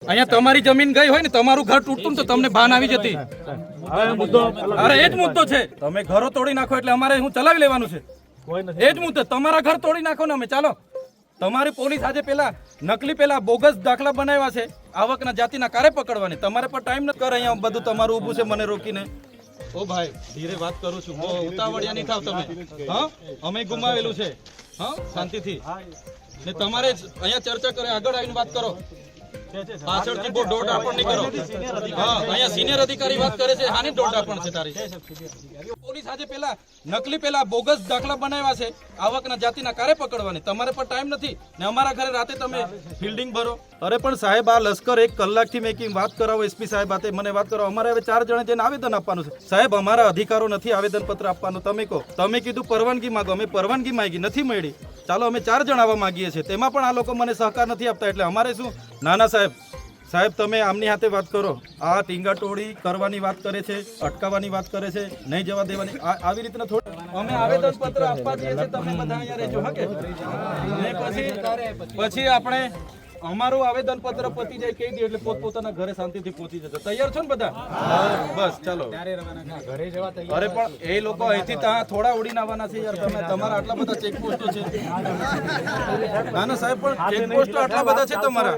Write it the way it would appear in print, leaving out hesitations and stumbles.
અહીંયા તમારી જમીન ગઈ હોય ને તમારું ઘર તૂટતું ને તો તમને ભાન આવી જતી. અરે એ જ મુદ્દો છે. તમે ઘરો તોડી નાખો એટલે અમારે હું ચલાવી લેવાનું છે. એ જ મુદ્દો. તમારા ઘર તોડી નાખો ને અમે ચાલો. તમારી પોલીસ આજે નકલી બોગસ દાખલા બનાવ્યા છે આવકના જાતિના કારે પકડવાની. તમારે પણ ટાઈમ નથી કરે. અહીંયા બધું તમારું ઊભું છે મને રોકીને. ઓ ભાઈ ધીરે વાત કરું છું. બહુ ઉતાવળિયા નહીં થાવ તમે. હા અમે ગુમાવેલું છે. હા શાંતિથી. ને તમારે અહીંયા ચર્ચા કરે આગળ આવીને વાત કરો. પાછળથી બહુ દોડ આપણ નહીં કરો. હા અહીંયા સિનિયર અધિકારી વાત કરે છે. હાની દોડ આપણ છે તારી? પોલીસ આજે નકલી બોગસ દાખલા બનાવ્યા છે આવકના જાતિના કારે પકડવાની. તમારે પણ ટાઈમ નથી ને અમારા ઘરે રાતે તમે ફિલ્ડિંગ ભરો. અરે પણ સાહેબ આ લશ્કર 1 કલાકથી મેકિંગ વાત કરાવો. એસપી સાહેબ હાથે મને વાત કરો. અમારે હવે 4 જણે જઈને આવેદન આપવાનું છે. સાહેબ અમારા અધિકારો નથી આવેદન પત્ર આપવાનું. તમે કહો. તમે કીધું પરવાનગી માંગો. અમે પરવાનગી માંગી નથી મળી. ચાલો અમે 4 જણ આવવા માંગીએ છીએ. તેમાં પણ આ લોકો મને સહકાર નથી આપતા. એટલે અમારે શું? નાના સાહેબ તમે આમની હાથે વાત કરો. આ ટીંગાટોળી કરવાની વાત કરે છે, અટકાવવાની વાત કરે છે, નહીં જવા દેવાની. આવી રીતના થોડી અમે આવેદન પત્ર આપવા જઈએ છીએ. તમે બધા અહીંયા રહેજો. હા કે પછી આપણે અમારું આવેદન પત્ર પતી જાય કહી દે એટલે પોતપોતાના ઘરે શાંતિથી પહોંચી જશે. તૈયાર છો ને બધા? બસ ચાલો. અરે પણ એ લોકો અહીંથી ત્યાં થોડા ઉડીને આવવાના છે યાર. તમે તમારા આટલા બધા ચેકપોસ્ટો છે. ના સાહેબ પણ ચેકપોસ્ટો આટલા બધા છે તમારા.